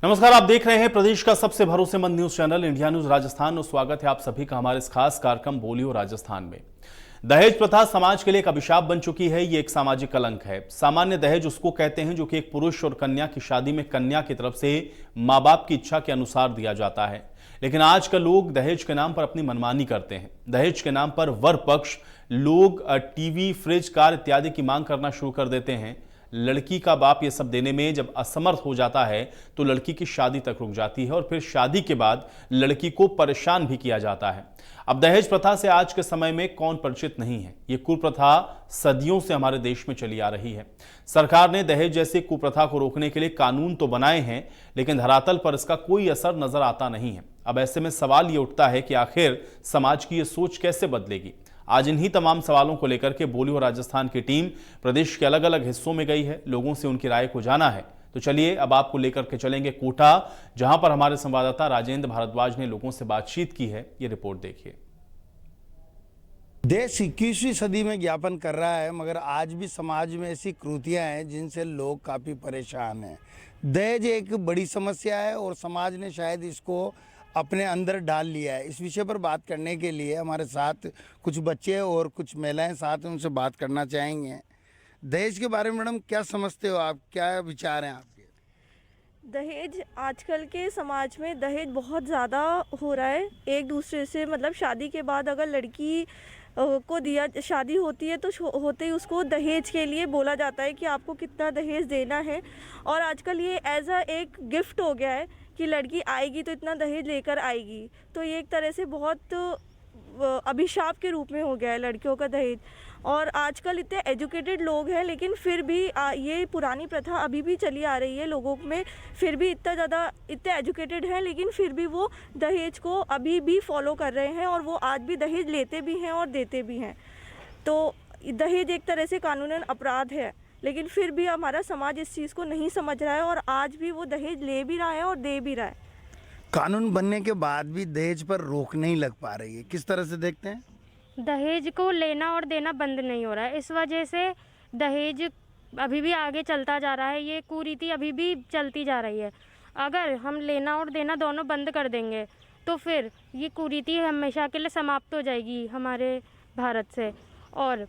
नमस्कार, आप देख रहे हैं प्रदेश का सबसे भरोसेमंद news channel India news Rajasthan और स्वागत है आप सभी का हमारे इस खास कार्यक्रम बोलियो राजस्थान में। दहेज प्रथा समाज के लिए एक अभिशाप बन चुकी है। ये एक सामाजिक कलंक है। सामान्य दहेज उसको कहते हैं जो कि एक पुरुष और कन्या की शादी में कन्या की तरफ से माँ बाप की इच्छा के अनुसार दिया जाता है। लेकिन आजकल लोग दहेज के नाम पर अपनी मनमानी करते हैं। दहेज के नाम पर वर पक्ष लोग टीवी, फ्रिज, कार इत्यादि की मांग करना शुरू कर देते हैं। लड़की का बाप ये सब देने में जब असमर्थ हो जाता है तो लड़की की शादी तक रुक जाती है और फिर शादी के बाद लड़की को परेशान भी किया जाता है। अब दहेज प्रथा से आज के समय में कौन परिचित नहीं है। ये कुप्रथा सदियों से हमारे देश में चली आ रही है। सरकार ने दहेज जैसे कुप्रथा को रोकने के लिए कानून तो बनाए हैं, लेकिन धरातल पर इसका कोई असर नजर आता नहीं है। अब ऐसे में सवाल ये उठता है कि आखिर समाज की ये सोच कैसे बदलेगी। आज इन्हीं तमाम सवालों को लेकर के बोलियो राजस्थान की टीम प्रदेश के अलग अलग हिस्सों में गई है। लोगों से उनकी राय को जाना है। तो चलिए अब आपको लेकर के चलेंगे कोटा, जहां पर हमारे संवाददाता राजेंद्र भारद्वाज ने लोगों से बातचीत की है। ये रिपोर्ट देखिए। देश 21वीं सदी में ज्ञापन कर रहा है, मगर आज भी समाज में ऐसी कृतियां हैं जिनसे लोग काफ़ी परेशान हैं। दहेज एक बड़ी समस्या है और समाज ने शायद इसको अपने अंदर डाल लिया है। इस विषय पर बात करने के लिए हमारे साथ कुछ बच्चे और कुछ महिलाएं साथ हैं, उनसे बात करना चाहेंगे। दहेज के बारे में मैडम क्या समझते हो आप, क्या विचार हैं आपके? दहेज आजकल के समाज में दहेज बहुत ज़्यादा हो रहा है। एक दूसरे से मतलब शादी के बाद अगर लड़की को दिया शादी होती है तो होते ही उसको दहेज के लिए बोला जाता है कि आपको कितना दहेज देना है। और आजकल ये एज अ एक गिफ्ट हो गया है कि लड़की आएगी तो इतना दहेज लेकर आएगी। तो ये एक तरह से बहुत अभिशाप के रूप में हो गया है लड़कियों का दहेज। और आजकल इतने एजुकेटेड लोग हैं, लेकिन फिर भी ये पुरानी प्रथा अभी भी चली आ रही है लोगों में। फिर भी इतने एजुकेटेड हैं, लेकिन फिर भी वो दहेज को अभी भी फॉलो कर रहे हैं और वो आज भी दहेज लेते भी हैं और देते भी हैं। तो दहेज एक तरह से कानूनन अपराध है, लेकिन फिर भी हमारा समाज इस चीज़ को नहीं समझ रहा है और आज भी वो दहेज ले भी रहा है और दे भी रहा है। कानून बनने के बाद भी दहेज पर रोक नहीं लग पा रही है, किस तरह से देखते हैं? दहेज को लेना और देना बंद नहीं हो रहा है। इस वजह से दहेज अभी भी आगे चलता जा रहा है। ये कुरीति अभी भी चलती जा रही है। अगर हम लेना और देना दोनों बंद कर देंगे तो फिर ये कुरीति हमेशा के लिए समाप्त हो जाएगी हमारे भारत से। और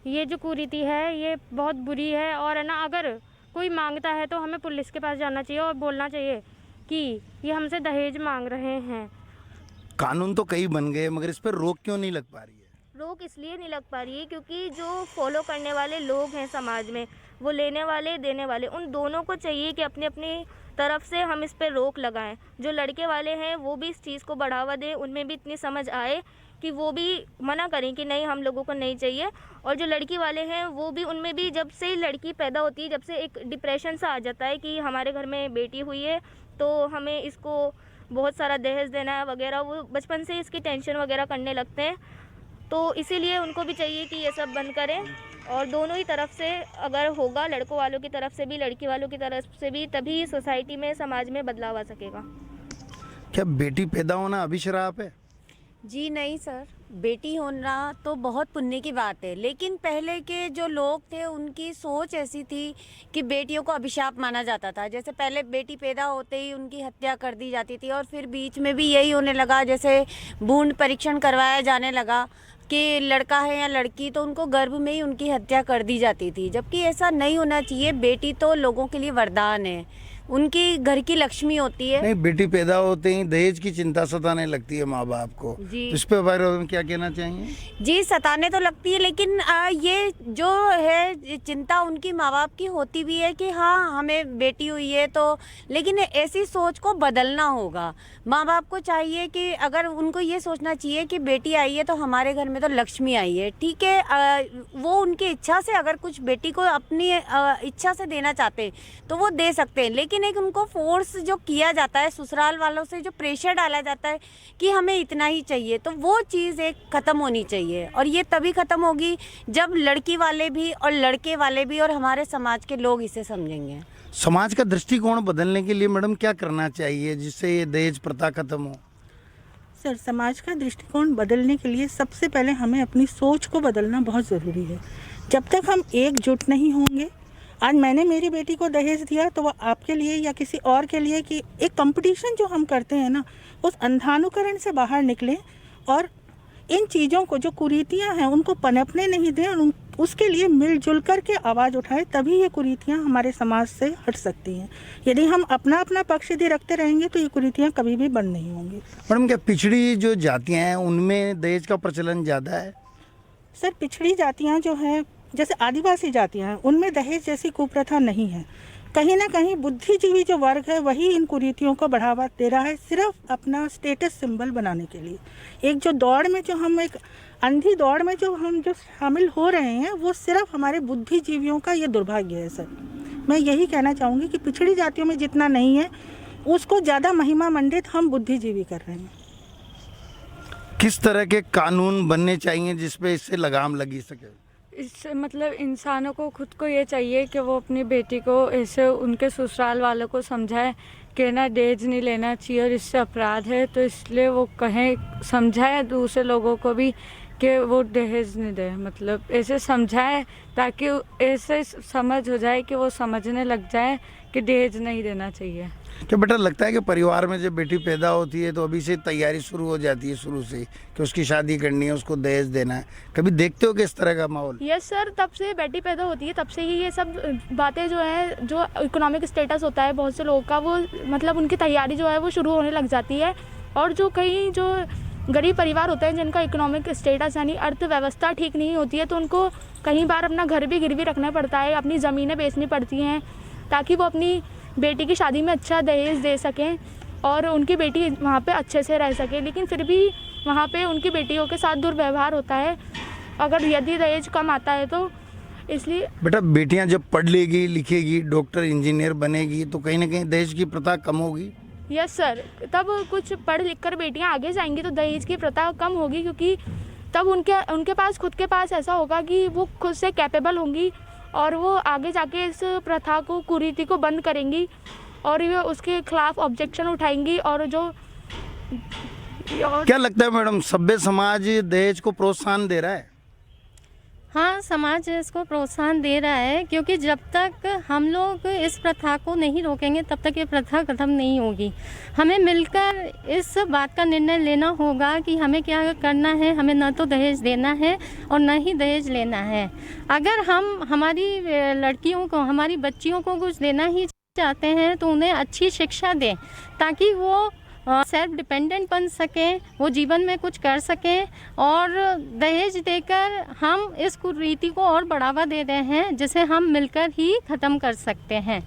ये जो कुरीति है ये बहुत बुरी है। और है ना, अगर कोई मांगता है तो हमें पुलिस के पास जाना चाहिए और बोलना चाहिए कि ये हमसे दहेज मांग रहे हैं। कानून तो कई बन गए, मगर इस पर रोक क्यों नहीं लग पा रही है? रोक इसलिए नहीं लग पा रही है क्योंकि जो फॉलो करने वाले लोग हैं समाज में, वो लेने वाले देने वाले, उन दोनों को चाहिए कि अपनी अपनी तरफ से हम इस पर रोक लगाएं। जो लड़के वाले हैं वो भी इस चीज़ को बढ़ावा दें, उनमें भी इतनी समझ आए कि वो भी मना करें कि नहीं, हम लोगों को नहीं चाहिए। और जो लड़की वाले हैं वो भी, उनमें भी जब से लड़की पैदा होती है, जब से एक डिप्रेशन सा आ जाता है कि हमारे घर में बेटी हुई है तो हमें इसको बहुत सारा दहेज देना है वगैरह, वो बचपन से इसकी टेंशन वगैरह करने लगते हैं। तो इसीलिए उनको भी चाहिए कि ये सब बंद करें। और दोनों ही तरफ से अगर होगा, लड़कों वालों की तरफ से भी लड़की वालों की तरफ से भी, तभी सोसाइटी में, समाज में बदलाव आ सकेगा। क्या बेटी पैदा होना अभिशाप है? जी नहीं सर, बेटी होना तो बहुत पुण्य की बात है, लेकिन पहले के जो लोग थे उनकी सोच ऐसी थी कि बेटियों को अभिशाप माना जाता था। जैसे पहले बेटी पैदा होते ही उनकी हत्या कर दी जाती थी और फिर बीच में भी यही होने लगा, जैसे भ्रूण परीक्षण करवाया जाने लगा कि लड़का है या लड़की, तो उनको गर्भ में ही उनकी हत्या कर दी जाती थी। जबकि ऐसा नहीं होना चाहिए। बेटी तो लोगों के लिए वरदान है, उनकी घर की लक्ष्मी होती है। नहीं, बेटी पैदा होते ही दहेज की चिंता सताने लगती है माँ बाप को। जी, इस पे बारे में क्या कहना चाहेंगे? जी सताने तो लगती है, लेकिन ये जो है चिंता उनकी माँ बाप की होती भी है कि हाँ हमें बेटी हुई है तो, लेकिन ऐसी सोच को बदलना होगा। माँ बाप को चाहिए कि अगर उनको ये सोचना चाहिए कि बेटी आई है तो हमारे घर में तो लक्ष्मी आई है। ठीक है, वो उनकी इच्छा से अगर कुछ बेटी को अपनी इच्छा से देना चाहते तो वो दे सकते हैं, लेकिन एक उनको फोर्स जो किया जाता है, ससुराल वालों से जो प्रेशर डाला जाता है कि हमें इतना ही चाहिए, तो वो चीज़ एक ख़त्म होनी चाहिए। और ये तभी ख़त्म होगी जब लड़की वाले भी और लड़के वाले भी और हमारे समाज के लोग इसे समझेंगे। समाज का दृष्टिकोण बदलने के लिए मैडम क्या करना चाहिए जिससे ये दहेज प्रथा खत्म हो? सर, समाज का दृष्टिकोण बदलने के लिए सबसे पहले हमें अपनी सोच को बदलना बहुत ज़रूरी है। जब तक हम एकजुट नहीं होंगे, आज मैंने मेरी बेटी को दहेज दिया तो वो आपके लिए या किसी और के लिए, कि एक कंपटीशन जो हम करते हैं ना, उस अंधानुकरण से बाहर निकलें और इन चीज़ों को, जो कुरीतियां हैं, उनको पनपने नहीं दें और उसके लिए मिलजुल कर के आवाज़ उठाएं, तभी ये कुरीतियां हमारे समाज से हट सकती हैं। यदि हम अपना अपना पक्ष यदि रखते रहेंगे तो ये कुरीतियां कभी भी बंद नहीं होंगी। मैडम, क्या पिछड़ी जो जातियाँ हैं उनमें दहेज का प्रचलन ज़्यादा है? सर, पिछड़ी जातियाँ जो हैं, जैसे आदिवासी जातियाँ हैं, उनमें दहेज जैसी कुप्रथा नहीं है। कहीं ना कहीं बुद्धिजीवी जो वर्ग है वही इन कुरीतियों को बढ़ावा दे रहा है, सिर्फ अपना स्टेटस सिंबल बनाने के लिए। एक जो दौड़ में जो हम, एक अंधी दौड़ में जो हम शामिल हो रहे हैं, वो सिर्फ हमारे बुद्धिजीवियों का ये दुर्भाग्य है। सर, मैं यही कहना चाहूँगी कि पिछड़ी जातियों में जितना नहीं है, उसको ज़्यादा महिमा मंडित हम बुद्धिजीवी कर रहे हैं। किस तरह के कानून बनने चाहिए जिसपे इससे लगाम लगी सके? इससे मतलब इंसानों को खुद को ये चाहिए कि वो अपनी बेटी को ऐसे उनके ससुराल वालों को समझाए कि ना दहेज नहीं लेना चाहिए और इससे अपराध है, तो इसलिए वो कहें, समझाए दूसरे लोगों को भी कि वो दहेज नहीं दे, मतलब ऐसे समझाए ताकि ऐसे समझ हो जाए कि वो समझने लग जाए कि दहेज नहीं देना चाहिए। क्या बेटा लगता है कि परिवार में जब बेटी पैदा होती है तो अभी से तैयारी शुरू हो जाती है, शुरू से, कि उसकी शादी करनी है, उसको दहेज देना है? कभी देखते हो कि इस तरह का माहौल? यस सर, तब से बेटी पैदा होती है तब से ही ये सब बातें जो है, जो इकोनॉमिक स्टेटस होता है बहुत से लोगों का, वो मतलब उनकी तैयारी जो है वो शुरू होने लग जाती है। और जो कई जो गरीब परिवार होते हैं जिनका इकोनॉमिक स्टेटस यानी अर्थव्यवस्था ठीक नहीं होती है, तो उनको कई बार अपना घर भी गिरवी रखना पड़ता है, अपनी ज़मीनें बेचनी पड़ती हैं ताकि वो अपनी बेटी की शादी में अच्छा दहेज दे सकें और उनकी बेटी वहाँ पे अच्छे से रह सके। लेकिन फिर भी वहाँ पे उनकी बेटियों के साथ दुर्व्यवहार होता है अगर यदि दहेज कम आता है तो। इसलिए बेटा, बेटियां जब पढ़ लेगी, लिखेगी, डॉक्टर, इंजीनियर बनेगी तो कहीं ना कहीं दहेज की प्रथा कम होगी। यस सर, तब कुछ पढ़ लिख कर बेटियाँ आगे जाएंगी तो दहेज की प्रथा कम होगी, क्योंकि तब उनके पास खुद के पास ऐसा होगा कि वो खुद से कैपेबल होंगी और वो आगे जाके इस प्रथा को, कुरीति को बंद करेंगी और ये उसके खिलाफ ऑब्जेक्शन उठाएंगी। और जो क्या लगता है मैडम, सभ्य समाज दहेज को प्रोत्साहन दे रहा है? हाँ, समाज इसको प्रोत्साहन दे रहा है, क्योंकि जब तक हम लोग इस प्रथा को नहीं रोकेंगे तब तक ये प्रथा खत्म नहीं होगी। हमें मिलकर इस बात का निर्णय लेना होगा कि हमें क्या करना है। हमें न तो दहेज देना है और न ही दहेज लेना है। अगर हम हमारी लड़कियों को, हमारी बच्चियों को कुछ देना ही चाहते हैं तो उन्हें अच्छी शिक्षा दें ताकि वो सेल्फ डिपेंडेंट बन सकें, वो जीवन में कुछ कर सकें। और दहेज देकर हम इस कुरीति को और बढ़ावा दे रहे हैं, जिसे हम मिलकर ही ख़त्म कर सकते हैं।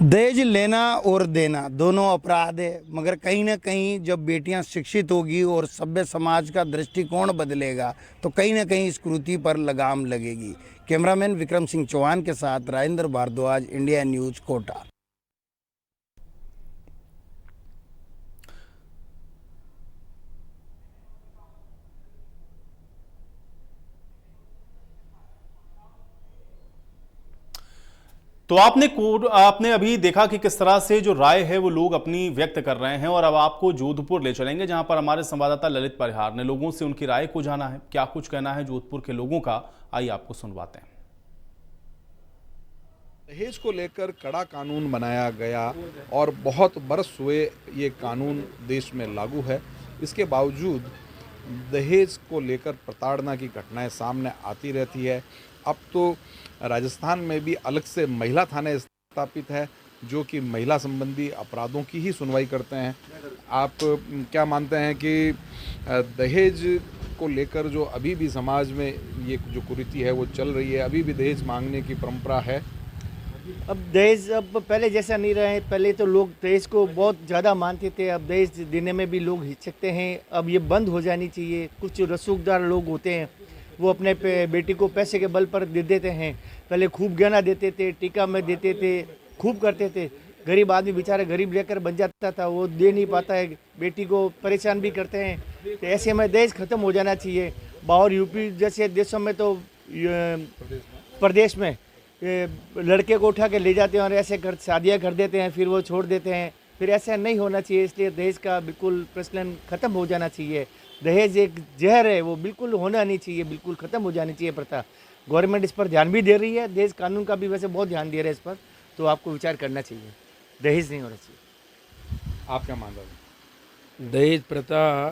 दहेज लेना और देना दोनों अपराध है, मगर कहीं ना कहीं जब बेटियां शिक्षित होगी और सभ्य समाज का दृष्टिकोण बदलेगा तो कहीं ना कहीं इस कुरीति पर लगाम लगेगी। कैमरामैन विक्रम सिंह चौहान के साथ राजेंद्र भारद्वाज, इंडिया न्यूज़, कोटा। तो आपने अभी देखा कि किस तरह से जो राय है वो लोग अपनी व्यक्त कर रहे हैं। और अब आपको जोधपुर ले चलेंगे, जहां पर हमारे संवाददाता ललित परिहार ने लोगों से उनकी राय को जाना है। क्या कुछ कहना है जोधपुर के लोगों का, आइए आपको सुनवाते हैं। दहेज को लेकर कड़ा कानून बनाया गया और बहुत बरस हुए ये कानून देश में लागू है। इसके बावजूद दहेज को लेकर प्रताड़ना की घटनाएं सामने आती रहती है। अब तो राजस्थान में भी अलग से महिला थाने स्थापित है जो कि महिला संबंधी अपराधों की ही सुनवाई करते हैं। आप क्या मानते हैं कि दहेज को लेकर जो अभी भी समाज में ये जो कुरीति है वो चल रही है, अभी भी दहेज मांगने की परंपरा है? अब दहेज अब पहले जैसा नहीं रहे। पहले तो लोग दहेज को बहुत ज़्यादा मानते थे, अब दहेज देने में भी लोग हिचकते हैं। अब ये बंद हो जानी चाहिए। कुछ रसूखदार लोग होते हैं वो अपने बेटी को पैसे के बल पर दे देते हैं। पहले खूब गहना देते थे, टीका में देते थे, खूब करते थे। गरीब आदमी बेचारा गरीब लेकर बन जाता था, वो दे नहीं पाता है, बेटी को परेशान भी करते हैं। तो ऐसे में दहेज ख़त्म हो जाना चाहिए। बाहर यूपी जैसे देशों में तो प्रदेश में लड़के को उठा के ले जाते हैं और ऐसे कर शादियाँ कर देते हैं, फिर वो छोड़ देते हैं। फिर ऐसा नहीं होना चाहिए, इसलिए दहेज का बिल्कुल प्रचलन ख़त्म हो जाना चाहिए। दहेज एक जहर है, वो बिल्कुल होना नहीं चाहिए, बिल्कुल ख़त्म हो जानी चाहिए प्रथा। गवर्नमेंट इस पर ध्यान भी दे रही है, दहेज कानून का भी वैसे बहुत ध्यान दे रहा है इस पर, तो आपको विचार करना चाहिए, दहेज नहीं होना चाहिए। आप क्या मान रहे हैं? दहेज प्रथा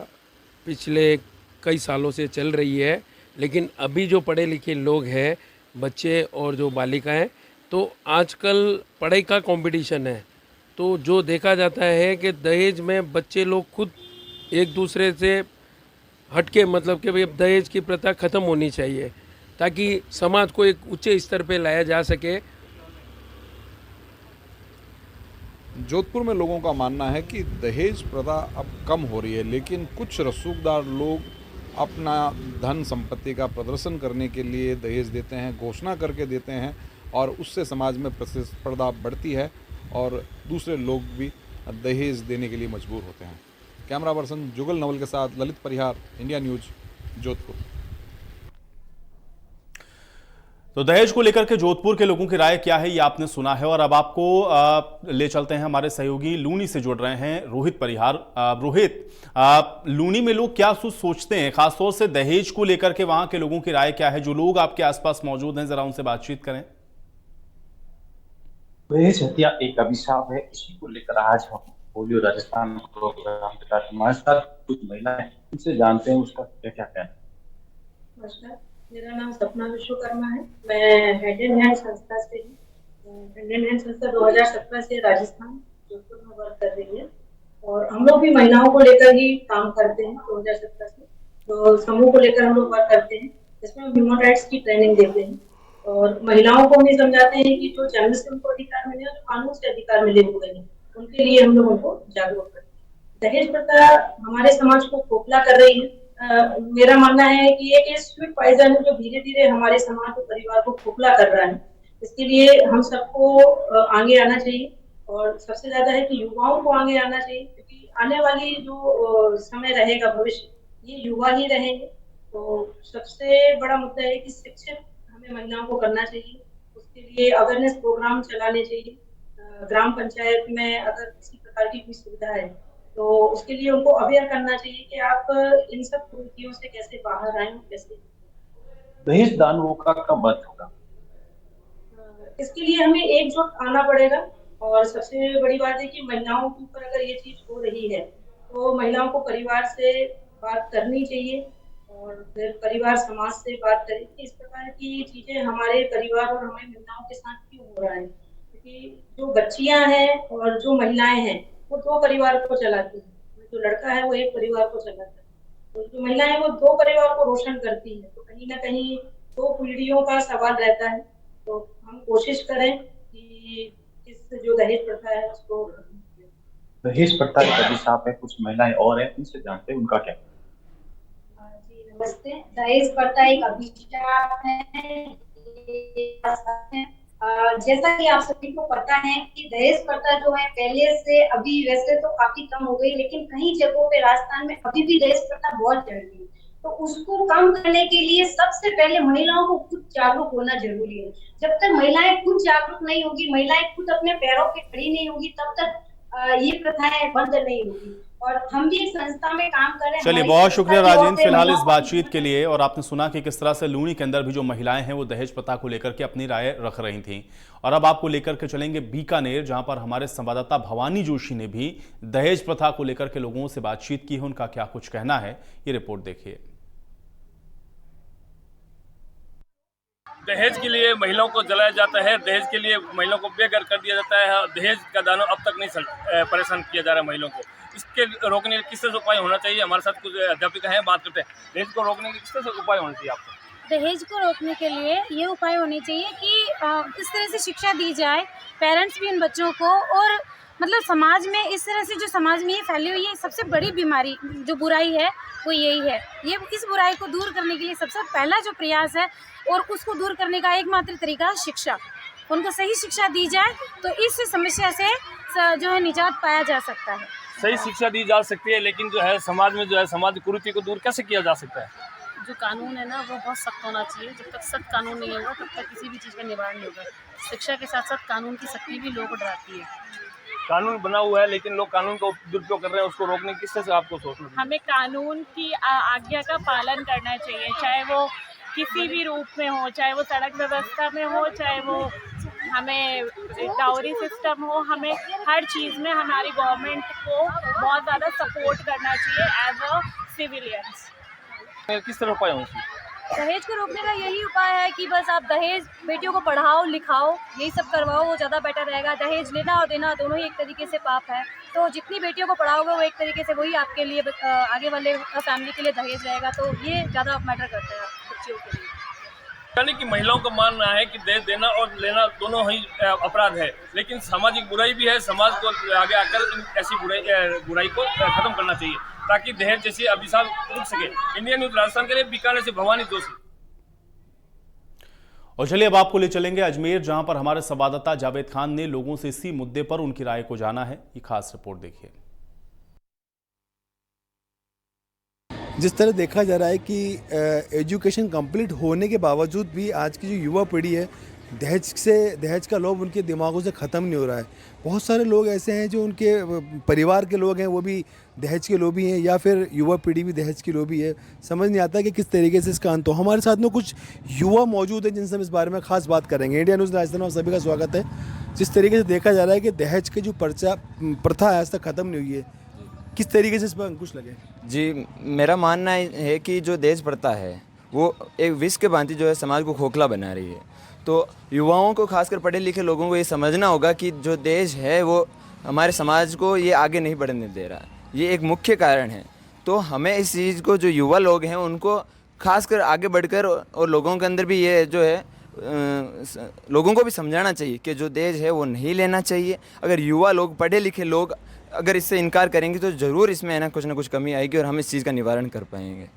पिछले कई सालों से चल रही है, लेकिन अभी जो पढ़े लिखे लोग हैं, बच्चे और जो बालिकाएं, तो आजकल पढ़ाई का कंपटीशन है, तो जो देखा जाता है कि दहेज में बच्चे लोग खुद एक दूसरे से हटके, मतलब कि भाई अब दहेज की प्रथा ख़त्म होनी चाहिए ताकि समाज को एक उच्च स्तर पे लाया जा सके। जोधपुर में लोगों का मानना है कि दहेज प्रथा अब कम हो रही है, लेकिन कुछ रसूखदार लोग अपना धन संपत्ति का प्रदर्शन करने के लिए दहेज देते हैं, घोषणा करके देते हैं, और उससे समाज में प्रतिस्पर्धा बढ़ती है और दूसरे लोग भी दहेज देने के लिए मजबूर होते हैं। कैमरा पर्सन जुगल नवल के साथ ललित परिहार, इंडिया न्यूज, जोधपुर। तो दहेज को लेकर के जोधपुर के लोगों की राय क्या है ये आपने सुना है, और अब आपको ले चलते हैं, हमारे सहयोगी लूनी से जुड़ रहे हैं रोहित परिहार। रोहित, लूनी में लोग क्या सोचते हैं, खासतौर से दहेज को लेकर के वहां के लोगों की राय क्या है? जो लोग आपके आसपास मौजूद हैं, जरा उनसे बातचीत करें। दहेज हत्या एक अभिशाप है, इसी को लेकर आज हम बोलियो राजस्थान प्रोग्राम के साथ हमारे साथ कुछ महिलाएं, उनसे जानते हैं उसका क्या क्या कहना है। नमस्कार, मेरा नाम सपना विश्वकर्मा है। मैं हैंड एंड हैंड संस्था से हैंड एंड हैंड संस्था 2017 से राजस्थान जोधपुर में वर्क कर रही है, और हम लोग भी महिलाओं को लेकर ही काम करते हैं। 2017 से तो समूह को लेकर हम लोग वर्क करते हैं, जिसमें हम ह्यूमन राइट्स की ट्रेनिंग देते हैं और महिलाओं को भी समझाते हैं कि जो जन्म से उनको अधिकार मिले, जो कानून से अधिकार मिले हुए हैं, उनके लिए हम लोग उनको जागरूक करते हैं। दहेज प्रथा हमारे समाज को खोखला कर रही है। मेरा मानना है कि एक स्वीट पॉइजन जो धीरे धीरे हमारे समाज और परिवार को खोखला कर रहा है। इसके लिए हम सबको आगे आना चाहिए, और सबसे ज्यादा है कि युवाओं को आगे आना चाहिए, क्योंकि आने वाली जो समय रहेगा, भविष्य, ये युवा ही रहेंगे। तो सबसे बड़ा मुद्दा है कि शिक्षित हमें महिलाओं को करना चाहिए। उसके लिए अवेयरनेस प्रोग्राम चलाने चाहिए। ग्राम पंचायत में अगर किसी प्रकार की कोई सुविधा है तो उसके लिए उनको अवेयर करना चाहिए कि आप इन सब कुरीतियों से कैसे बाहर आए, कैसे। दहेज दानवों का कब बंद होगा? इसके लिए हमें एकजुट आना पड़ेगा, और सबसे बड़ी बात है कि महिलाओं के ऊपर अगर ये चीज हो रही है तो महिलाओं को परिवार से बात करनी चाहिए, और फिर परिवार समाज से बात करें कि इस प्रकार की चीजें हमारे परिवार और हमारी महिलाओं के साथ क्यों हो रहा है। क्योंकि जो बच्चियां हैं और जो महिलाएं हैं वो दो परिवार को चलाती है, जो लड़का है वो एक परिवार को चलाता है, तो जो महिलाएं वो दो परिवार को रोशन करती है। तो कहीं ना कहीं दो पीढ़ियों का सवाल रहता है। तो हम कोशिश करें कि इस जो दहेज प्रथा है उसको। दहेज प्रथा एक अभिशाप है, कुछ महिलाएं और हैं, उनसे जानते हैं उनका क्या। जी नमस्ते। दहेज प्रथा एक अभिशाप है। जैसा कि आप सभी को पता है कि दहेज प्रथा जो है पहले से अभी वैसे तो काफी कम हो गई, लेकिन कई जगहों पे राजस्थान में अभी भी दहेज प्रथा बहुत चल रही है। तो उसको कम करने के लिए सबसे पहले महिलाओं को खुद जागरूक होना जरूरी है। जब तक महिलाएं खुद जागरूक नहीं होगी, महिलाएं खुद अपने पैरों पे खड़ी नहीं होगी, तब तक ये प्रथाएं बंद नहीं होगी। और हम भी एक संस्था में काम कर रहे हैं। चलिए, बहुत शुक्रिया राजेंद्र फिलहाल इस बातचीत के लिए। और आपने सुना कि किस तरह से लूनी के अंदर भी जो महिलाएं हैं वो दहेज प्रथा को लेकर के अपनी राय रख रही थीं। और अब आपको लेकर के चलेंगे बीकानेर, जहां पर हमारे संवाददाता भवानी जोशी ने भी दहेज प्रथा को लेकर के लोगों से बातचीत की है। उनका क्या कुछ कहना है, ये रिपोर्ट देखिए। दहेज के लिए महिलाओं को जलाया जाता है, दहेज के लिए महिलाओं को बेघर कर दिया जाता है। दहेज का दानव अब तक नहीं परेशान किया जा रहा है महिलाओं को। इसके रोकने के किस तरह से उपाय होना चाहिए? हमारे साथ कुछ अध्यापिका हैं, बात करते हैं। दहेज को रोकने के किस तरह से उपाय होना चाहिए आपको? दहेज को रोकने के लिए ये उपाय होने चाहिए कि किस तरह से शिक्षा दी जाए, पेरेंट्स भी इन बच्चों को, और मतलब समाज में इस तरह से जो समाज में ये फैली हुई है सबसे बड़ी बीमारी जो बुराई है वो यही है। ये इस बुराई को दूर करने के लिए सबसे पहला जो प्रयास है, और उसको दूर करने का एकमात्र तरीका है शिक्षा। उनको सही शिक्षा दी जाए तो इस समस्या से जो है निजात पाया जा सकता है। सही शिक्षा दी जा सकती है, लेकिन जो है समाज में जो है समाज कुरीति को दूर कैसे किया जा सकता है? जो कानून है ना वो बहुत सख्त होना चाहिए। जब तक सख्त कानून नहीं होगा तब तक किसी भी चीज़ का निवारण नहीं होगा। शिक्षा के साथ साथ कानून की सख्ती भी लोगों को डराती है। कानून बना हुआ है लेकिन लोग कानून का दुरुपयोग कर रहे हैं, उसको रोकने किस तरह से आपको सोचना? हमें कानून की आज्ञा का पालन करना चाहिए, चाहे वो किसी भी रूप में हो, चाहे वो सड़क व्यवस्था में हो, चाहे वो हमें डाउरी सिस्टम हो, हमें हर चीज़ में हमारी गवर्नमेंट को बहुत ज़्यादा सपोर्ट करना चाहिए एज अ सिविलियंस। किस तरह उपाय होंगे? दहेज को रोकने का यही उपाय है कि बस आप दहेज बेटियों को पढ़ाओ लिखाओ, यही सब करवाओ, वो ज़्यादा बेटर रहेगा। दहेज लेना और देना दोनों ही एक तरीके से पाप है, तो जितनी बेटियों को पढ़ाओगे वो एक तरीके से वही आपके लिए आगे वाले फैमिली के लिए दहेज रहेगा, तो ये ज़्यादा मैटर करता है बच्चियों के लिए। यानी कि महिलाओं का मानना है कि दहेज देना और लेना दोनों ही अपराध है, लेकिन सामाजिक बुराई भी है। समाज को आगे आकर ऐसी बुराई को खत्म करना चाहिए ताकि दहेज जैसी अभिशाप रुक सके। इंडिया न्यूज़ राजस्थान के लिए बीकानेर से भवानी जोशी। और चलिए अब आपको ले चलेंगे अजमेर, जहां पर हमारे संवाददाता जावेद खान ने लोगों से इसी मुद्दे पर उनकी राय को जाना है। ये खास रिपोर्ट देखिए। जिस तरह देखा जा रहा है कि एजुकेशन कंप्लीट होने के बावजूद भी आज की जो युवा पीढ़ी है दहेज का लोभ उनके दिमागों से ख़त्म नहीं हो रहा है। बहुत सारे लोग ऐसे हैं जो उनके परिवार के लोग हैं वो भी दहेज के लोभी हैं, या फिर युवा पीढ़ी भी दहेज की लोभी है। समझ नहीं आता कि किस तरीके से इसका अंत हो। हमारे साथ में कुछ युवा मौजूद हैं जिनसे हम इस बारे में खास बात करेंगे। इंडिया न्यूज़ राजस्थान में सभी का स्वागत है। जिस तरीके से देखा जा रहा है कि दहेज की जो प्रथा है आज तक ख़त्म नहीं हुई है, किस तरीके से इस पर अंकुश लगे? जी, मेरा मानना है कि जो दहेज प्रथा है वो एक विष के भांति जो है समाज को खोखला बना रही है। तो युवाओं को, खासकर पढ़े लिखे लोगों को ये समझना होगा कि जो दहेज है वो हमारे समाज को ये आगे नहीं बढ़ने दे रहा, ये एक मुख्य कारण है। तो हमें इस चीज़ को, जो युवा लोग हैं उनको खासकर आगे बढ़कर और लोगों के अंदर भी ये जो है लोगों को भी समझाना चाहिए कि जो दहेज है वो नहीं लेना चाहिए। अगर युवा लोग, पढ़े लिखे लोग अगर इससे इनकार करेंगे तो ज़रूर इसमें है ना कुछ कमी आएगी और हम इस चीज़ का निवारण कर पाएंगे।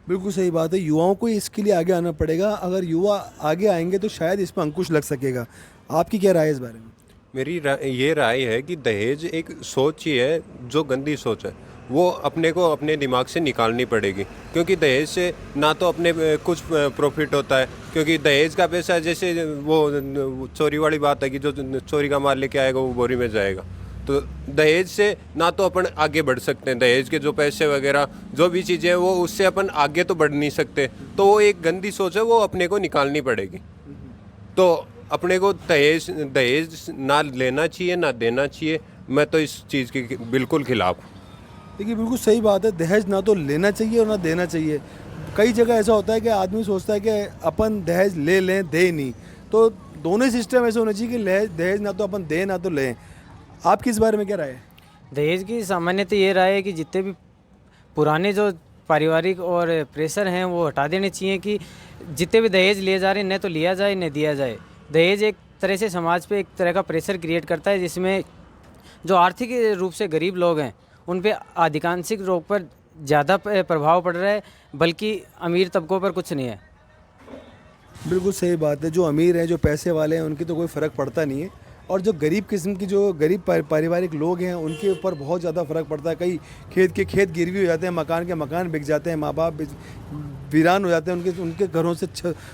बिल्कुल सही बात है, युवाओं को इसके लिए आगे आना पड़ेगा। अगर युवा आगे आएंगे तो शायद इस पर अंकुश लग सकेगा। आपकी क्या राय है इस बारे में? मेरी ये राय है कि दहेज एक सोच ही है, जो गंदी सोच है वो अपने को अपने दिमाग से निकालनी पड़ेगी, क्योंकि दहेज से ना तो अपने कुछ प्रॉफिट होता है, क्योंकि दहेज का पैसा जैसे वो चोरी वाली बात है कि जो चोरी का माल लेके आएगा वो बोरी में जाएगा। तो दहेज से ना तो अपन आगे बढ़ सकते हैं, दहेज के जो पैसे वगैरह जो भी चीज़ें हैं वो उससे अपन आगे तो बढ़ नहीं सकते। तो वो एक गंदी सोच है, वो अपने को निकालनी पड़ेगी। तो अपने को दहेज ना लेना चाहिए ना देना चाहिए। मैं तो इस चीज़ के बिल्कुल खिलाफ। देखिए, बिल्कुल सही बात है, दहेज ना तो लेना चाहिए और ना देना चाहिए। कई जगह ऐसा होता है कि आदमी सोचता है कि अपन दहेज ले लें, दे नहीं। तो दोनों ही सिस्टम ऐसे होना चाहिए कि दहेज ना तो अपन दें ना तो लें। आपकी इस बारे में क्या राय है? दहेज की सामान्यतः ये राय है कि जितने भी पुराने जो पारिवारिक और प्रेशर हैं वो हटा देने चाहिए, कि जितने भी दहेज लिए जा रहे हैं न तो लिया जाए न दिया जाए। दहेज एक तरह से समाज पे एक तरह का प्रेशर क्रिएट करता है, जिसमें जो आर्थिक रूप से गरीब लोग हैं उन पे आधिकांशिक रूप पर ज़्यादा प्रभाव पड़ रहा है, बल्कि अमीर तबकों पर कुछ नहीं है। बिल्कुल सही बात है, जो अमीर हैं, जो पैसे वाले हैं, उनकी तो कोई फ़र्क पड़ता नहीं है। और जो गरीब किस्म की, जो गरीब पारिवारिक लोग हैं उनके ऊपर बहुत ज़्यादा फ़र्क पड़ता है। कई खेत के खेत गिरवी हो जाते हैं, मकान के मकान बिक जाते हैं, माँ बाप वीरान हो जाते हैं, उनके घरों से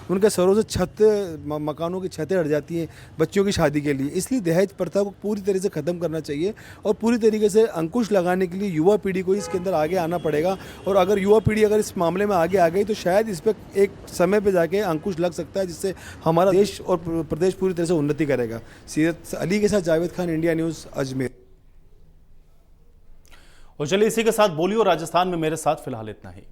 उनके सरों से मकानों की छतें हट जाती हैं बच्चों की शादी के लिए। इसलिए दहेज प्रथा को पूरी तरह से ख़त्म करना चाहिए और पूरी तरीके से अंकुश लगाने के लिए युवा पीढ़ी को इसके अंदर आगे आना पड़ेगा। और अगर युवा पीढ़ी अगर इस मामले में आगे आ गई तो शायद इस पर एक समय पर जाके अंकुश लग सकता है, जिससे हमारा देश और प्रदेश पूरी तरह से उन्नति करेगा। सीरत अली के साथ जावेद खान, इंडिया न्यूज़, अजमेर। और चलिए इसी के साथ बोलियो राजस्थान में मेरे साथ फिलहाल इतना ही।